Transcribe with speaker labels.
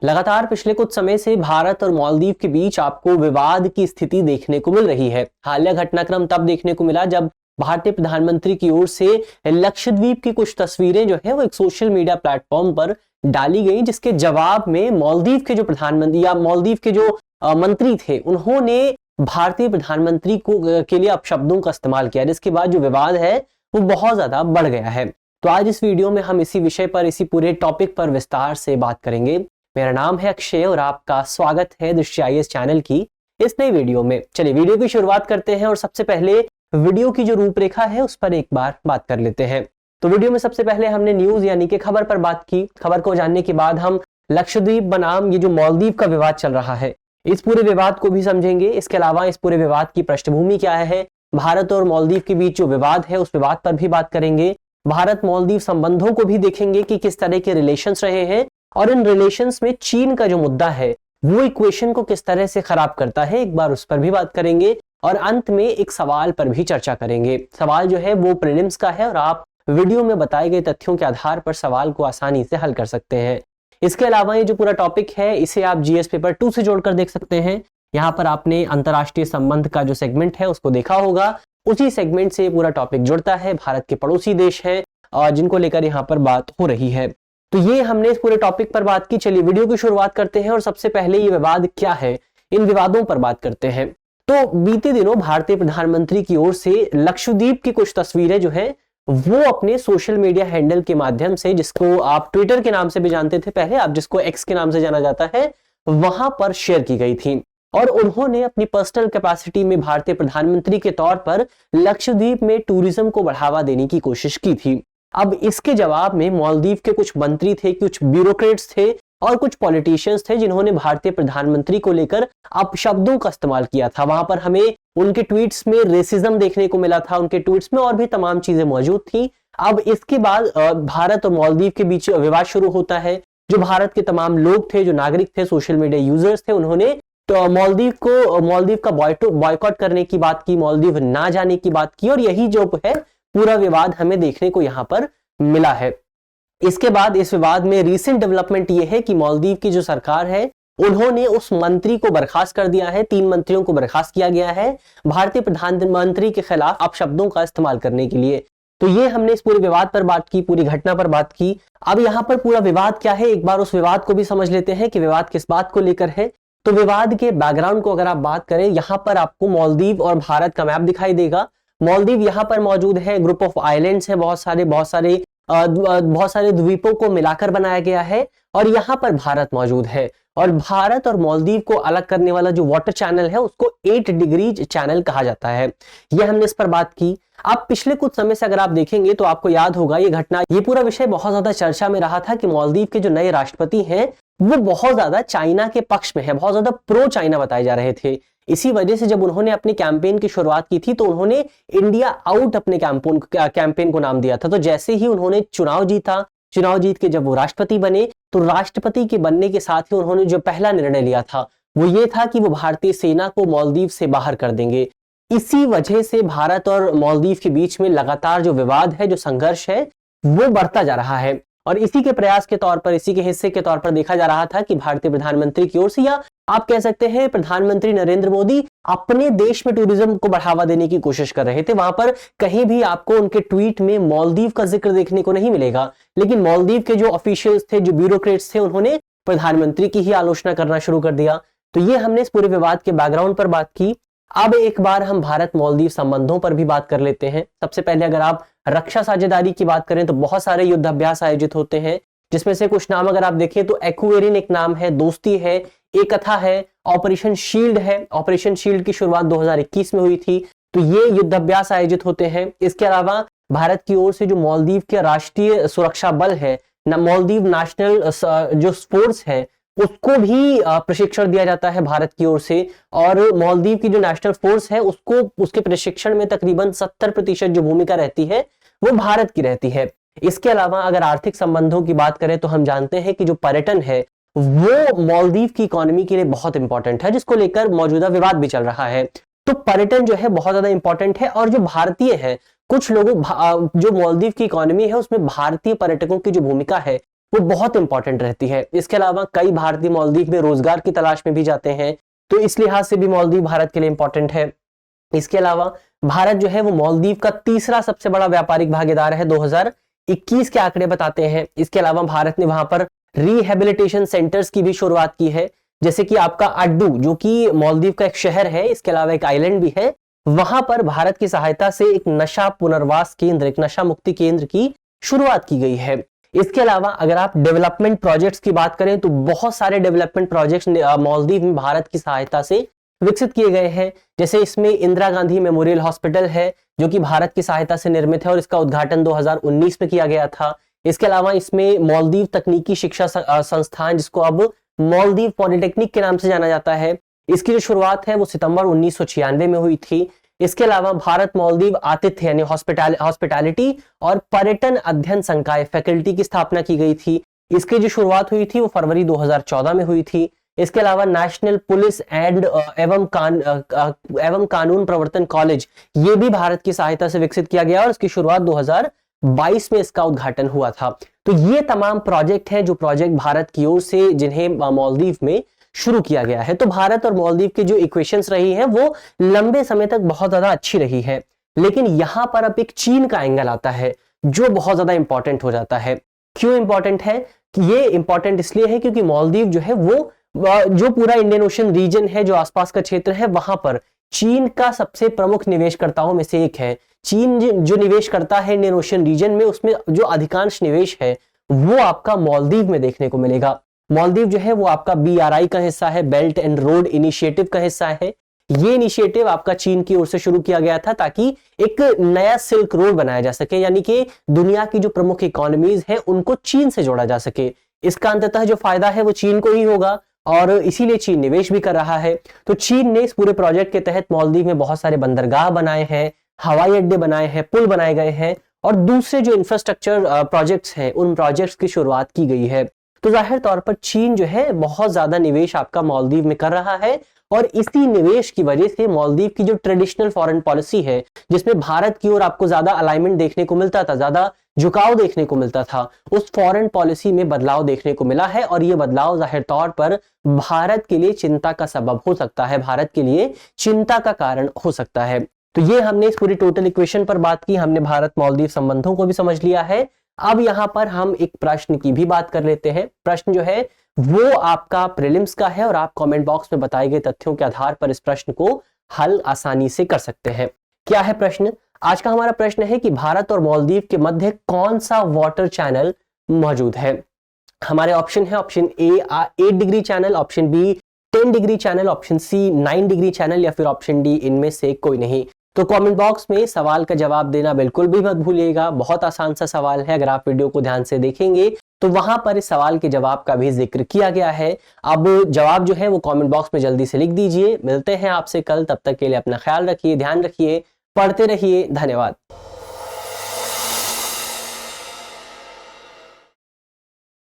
Speaker 1: लगातार पिछले कुछ समय से भारत और मालदीव के बीच आपको विवाद की स्थिति देखने को मिल रही है। हालिया घटनाक्रम तब देखने को मिला जब भारतीय प्रधानमंत्री की ओर से लक्षद्वीप की कुछ तस्वीरें जो है वो एक सोशल मीडिया प्लेटफॉर्म पर डाली गई, जिसके जवाब में मालदीव के जो प्रधानमंत्री या मालदीव के जो मंत्री थे उन्होंने भारतीय प्रधानमंत्री को के लिए अपशब्दों का इस्तेमाल किया, जिसके बाद जो विवाद है वो बहुत ज्यादा बढ़ गया है। तो आज इस वीडियो में हम इसी विषय पर, इसी पूरे टॉपिक पर विस्तार से बात करेंगे। मेरा नाम है अक्षय और आपका स्वागत है दृष्टि आईएएस चैनल की इस नई वीडियो में। चलिए वीडियो की शुरुआत करते हैं और सबसे पहले वीडियो की जो रूपरेखा है उस पर एक बार बात कर लेते हैं। तो वीडियो में सबसे पहले हमने न्यूज यानी कि खबर पर बात की। खबर को जानने के बाद हम लक्षद्वीप बनाम ये जो मालदीव का विवाद चल रहा है इस पूरे विवाद को भी समझेंगे। इसके अलावा इस पूरे विवाद की पृष्ठभूमि क्या है, भारत और मालदीव के बीच जो विवाद है उस विवाद पर भी बात करेंगे। भारत मालदीव संबंधों को भी देखेंगे कि किस तरह के रिलेशंस रहे हैं और इन रिलेशंस में चीन का जो मुद्दा है वो इक्वेशन को किस तरह से खराब करता है, एक बार उस पर भी बात करेंगे। और अंत में एक सवाल पर भी चर्चा करेंगे। सवाल जो है वो प्रीलिम्स का है और आप वीडियो में बताए गए तथ्यों के आधार पर सवाल को आसानी से हल कर सकते हैं। इसके अलावा ये जो पूरा टॉपिक है इसे आप जीएस पेपर 2 से जोड़कर देख सकते हैं। यहाँ पर आपने अंतरराष्ट्रीय संबंध का जो सेगमेंट है उसको देखा होगा, उसी सेगमेंट से पूरा टॉपिक जुड़ता है। भारत के पड़ोसी देश है जिनको लेकर यहाँ पर बात हो रही है। तो ये हमने इस पूरे टॉपिक पर बात की। चलिए वीडियो की शुरुआत करते हैं और सबसे पहले ये विवाद क्या है, इन विवादों पर बात करते हैं। तो बीते दिनों भारतीय प्रधानमंत्री की ओर से लक्षद्वीप की कुछ तस्वीरें जो है वो अपने सोशल मीडिया हैंडल के माध्यम से, जिसको आप ट्विटर के नाम से भी जानते थे पहले, आप जिसको एक्स के नाम से जाना जाता है, वहां पर शेयर की गई थी। और उन्होंने अपनी पर्सनल कैपेसिटी में भारतीय प्रधानमंत्री के तौर पर लक्षद्वीप में टूरिज्म को बढ़ावा देने की कोशिश की थी। अब इसके जवाब में मालदीव के कुछ मंत्री थे, कुछ ब्यूरोक्रेट्स थे और कुछ पॉलिटिशियंस थे जिन्होंने भारतीय प्रधानमंत्री को लेकर अपशब्दों का इस्तेमाल किया था। वहां पर हमें उनके ट्वीट्स में रेसिज्म देखने को मिला था, उनके ट्वीट्स में और भी तमाम चीजें मौजूद थी। अब इसके बाद भारत और मालदीव के बीच विवाद शुरू होता है। जो भारत के तमाम लोग थे, जो नागरिक थे, सोशल मीडिया यूजर्स थे, उन्होंने तो मालदीव का बॉयकॉट करने की बात की, मालदीव ना जाने की बात की और यही जो है पूरा विवाद हमें देखने को यहाँ पर मिला है। इसके बाद इस विवाद में रीसेंट डेवलपमेंट ये है कि मालदीव की जो सरकार है उन्होंने उस मंत्री को बर्खास्त कर दिया है। 3 मंत्रियों को बर्खास्त किया गया है भारतीय प्रधानमंत्री के खिलाफ अपशब्दों का इस्तेमाल करने के लिए। तो ये हमने इस पूरे विवाद पर बात की, पूरी घटना पर बात की। अब यहाँ पर पूरा विवाद क्या है, एक बार उस विवाद को भी समझ लेते हैं कि विवाद किस बात को लेकर है। तो विवाद के बैकग्राउंड को अगर आप बात करें, यहाँ पर आपको मालदीव और भारत का मैप दिखाई देगा। मालदीव यहाँ पर मौजूद है, ग्रुप ऑफ आइलैंड्स है, बहुत सारे द्वीपों को मिलाकर बनाया गया है और यहाँ पर भारत मौजूद है। और भारत और मालदीव को अलग करने वाला जो वाटर चैनल है उसको 8 डिग्री चैनल कहा जाता है। यह हमने इस पर बात की। अब पिछले कुछ समय से अगर आप देखेंगे तो आपको याद होगा ये घटना, ये पूरा विषय बहुत ज्यादा चर्चा में रहा था कि मालदीव के जो नए राष्ट्रपति हैं वो बहुत ज्यादा चाइना के पक्ष में है, बहुत ज्यादा प्रो चाइना बताए जा रहे थे। इसी वजह से जब उन्होंने अपनी कैंपेन की शुरुआत की थी तो उन्होंने इंडिया आउट अपने कैंपेन को नाम दिया था। तो जैसे ही उन्होंने चुनाव जीत के जब वो राष्ट्रपति बने तो राष्ट्रपति के बनने के साथ ही उन्होंने जो पहला निर्णय लिया था वो ये था कि वो भारतीय सेना को मालदीव से बाहर कर देंगे। इसी वजह से भारत और मालदीव के बीच में लगातार जो विवाद है, जो संघर्ष है, वो बढ़ता जा रहा है। और इसी के प्रयास के तौर पर, इसी के हिस्से के तौर पर देखा जा रहा था कि भारतीय प्रधानमंत्री की ओर से, या आप कह सकते हैं प्रधानमंत्री नरेंद्र मोदी अपने देश में टूरिज्म को बढ़ावा देने की कोशिश कर रहे थे। वहां पर कहीं भी आपको उनके ट्वीट में मालदीव का जिक्र देखने को नहीं मिलेगा, लेकिन मालदीव के जो ऑफिशियल्स थे, जो ब्यूरोक्रेट्स थे, उन्होंने प्रधानमंत्री की ही आलोचना करना शुरू कर दिया। तो ये हमने इस पूरे विवाद के बैकग्राउंड पर बात की। अब एक बार हम भारत मालदीव संबंधों पर भी बात कर लेते हैं। सबसे पहले अगर आप रक्षा साझेदारी की बात करें तो बहुत सारे युद्ध अभ्यास आयोजित होते हैं, जिसमें से कुछ नाम अगर आप देखें तो एक्वेरिन एक नाम है, दोस्ती है, एकता है, ऑपरेशन शील्ड है। ऑपरेशन शील्ड की शुरुआत 2021 में हुई थी। तो ये युद्ध अभ्यास आयोजित होते हैं। इसके अलावा भारत की ओर से जो मालदीव के राष्ट्रीय सुरक्षा बल है, मालदीव नेशनल जो फोर्स है, उसको भी प्रशिक्षण दिया जाता है भारत की ओर से। और मालदीव की जो नेशनल फोर्स है उसको, उसके प्रशिक्षण में तकरीबन 70% जो भूमिका रहती है वो भारत की रहती है। इसके अलावा अगर आर्थिक संबंधों की बात करें तो हम जानते हैं कि जो पर्यटन है वो मालदीव की इकोनॉमी के लिए बहुत इंपॉर्टेंट है, जिसको लेकर मौजूदा विवाद भी चल रहा है। तो पर्यटन जो है बहुत ज्यादा इंपॉर्टेंट है और जो भारतीय है, कुछ लोगों जो मालदीव की इकोनॉमी है उसमें भारतीय पर्यटकों की जो भूमिका है वो बहुत इंपॉर्टेंट रहती है। इसके अलावा कई भारतीय मालदीव में रोजगार की तलाश में भी जाते हैं, तो इस लिहाज से भी मालदीव भारत के लिए इंपॉर्टेंट है। इसके अलावा भारत जो है वो मालदीव का तीसरा सबसे बड़ा व्यापारिक भागीदार है, 2021 के आंकड़े बताते हैं। इसके अलावा भारत ने वहां पर रिहेबिलिटेशन सेंटर्स की भी शुरुआत की है, जैसे कि आपका अड्डू जो कि मालदीव का एक शहर है, इसके अलावा एक आइलैंड भी है, वहां पर भारत की सहायता से एक नशा पुनर्वास केंद्र, एक नशा मुक्ति केंद्र की शुरुआत की गई है। इसके अलावा अगर आप डेवलपमेंट प्रोजेक्ट्स की बात करें तो बहुत सारे डेवलपमेंट प्रोजेक्ट्स मालदीव में भारत की सहायता से विकसित किए गए हैं। जैसे इसमें इंदिरा गांधी मेमोरियल हॉस्पिटल है जो कि भारत की सहायता से निर्मित है और इसका उद्घाटन 2019 में किया गया था। इसके अलावा इसमें मालदीव तकनीकी शिक्षा संस्थान, जिसको अब मालदीव पॉलिटेक्निक के नाम से जाना जाता है, इसकी जो शुरुआत है वो सितंबर 1996 में हुई थी। इसके अलावा भारत मालदीव आतिथ्य यानी हॉस्पिटैलिटी और पर्यटन अध्ययन संकाय फैकल्टी की स्थापना की गई थी। इसकी जो शुरुआत हुई थी वो फरवरी 2014 में हुई थी। इसके अलावा नेशनल पुलिस एंड एवं कानून प्रवर्तन कॉलेज, ये भी भारत की सहायता से विकसित किया गया और इसकी शुरुआत 2022 में इसका उद्घाटन हुआ था। तो ये तमाम प्रोजेक्ट हैं जो प्रोजेक्ट भारत की ओर से जिन्हें मालदीव में शुरू किया गया है। तो भारत और मालदीव की जो इक्वेशंस रही है वो लंबे समय तक बहुत ज्यादा अच्छी रही है, लेकिन यहां पर अब एक चीन का एंगल आता है जो बहुत ज्यादा इंपॉर्टेंट हो जाता है। क्यों इंपॉर्टेंट है? कि ये इंपॉर्टेंट इसलिए है क्योंकि मालदीव जो है वो जो पूरा इंडियन ओशन रीजन है, जो आसपास का क्षेत्र है, वहां पर चीन का सबसे प्रमुख निवेशकर्ताओं में से एक है। चीन जो निवेश करता है इंडियन ओशन रीजन में, उसमें जो अधिकांश निवेश है वो आपका मालदीव में देखने को मिलेगा। मालदीव जो है वो आपका BRI का हिस्सा है, बेल्ट एंड रोड इनिशिएटिव का हिस्सा है। ये इनिशिएटिव आपका चीन की ओर से शुरू किया गया था ताकि एक नया सिल्क रोड बनाया जा सके, यानी कि दुनिया की जो प्रमुख इकोनॉमीज है उनको चीन से जोड़ा जा सके। इसका अंततः जो फायदा है वो चीन को ही होगा और इसीलिए चीन निवेश भी कर रहा है। तो चीन ने इस पूरे प्रोजेक्ट के तहत मालदीव में बहुत सारे बंदरगाह बनाए हैं, हवाई अड्डे बनाए हैं, पुल बनाए गए हैं और दूसरे जो इंफ्रास्ट्रक्चर प्रोजेक्ट्स हैं उन प्रोजेक्ट्स की शुरुआत की गई है। तो जाहिर तौर पर चीन जो है बहुत ज्यादा निवेश आपका मालदीव में कर रहा है और इसी निवेश की वजह से मालदीव की जो ट्रेडिशनल फॉरेन पॉलिसी है, जिसमें भारत की ओर आपको ज्यादा अलाइनमेंट देखने को मिलता था, ज्यादा झुकाव देखने को मिलता था, उस फॉरेन पॉलिसी में बदलाव देखने को मिला है और ये बदलाव जाहिर तौर पर भारत के लिए चिंता का सबब हो सकता है, भारत के लिए चिंता का कारण हो सकता है। तो ये हमने इस पूरी टोटल इक्वेशन पर बात की, हमने भारत मालदीव संबंधों को भी समझ लिया है। अब यहां पर हम एक प्रश्न की भी बात कर लेते हैं। प्रश्न जो है वो आपका प्रीलिम्स का है और आप कमेंट बॉक्स में बताए गए तथ्यों के आधार पर इस प्रश्न को हल आसानी से कर सकते हैं। क्या है प्रश्न? आज का हमारा प्रश्न है कि भारत और मालदीव के मध्य कौन सा वाटर चैनल मौजूद है? हमारे ऑप्शन है, option A 8 degree channel, option B 10 degree channel, option C 9 degree channel या फिर ऑप्शन डी इनमें से कोई नहीं। तो कमेंट बॉक्स में सवाल का जवाब देना बिल्कुल भी मत भूलिएगा। बहुत आसान सा सवाल है, अगर आप वीडियो को ध्यान से देखेंगे तो वहां पर इस सवाल के जवाब का भी जिक्र किया गया है। अब जवाब जो है वो कमेंट बॉक्स में जल्दी से लिख दीजिए। मिलते हैं आपसे कल, तब तक के लिए अपना ख्याल रखिए, ध्यान रखिए, पढ़ते रहिए। धन्यवाद।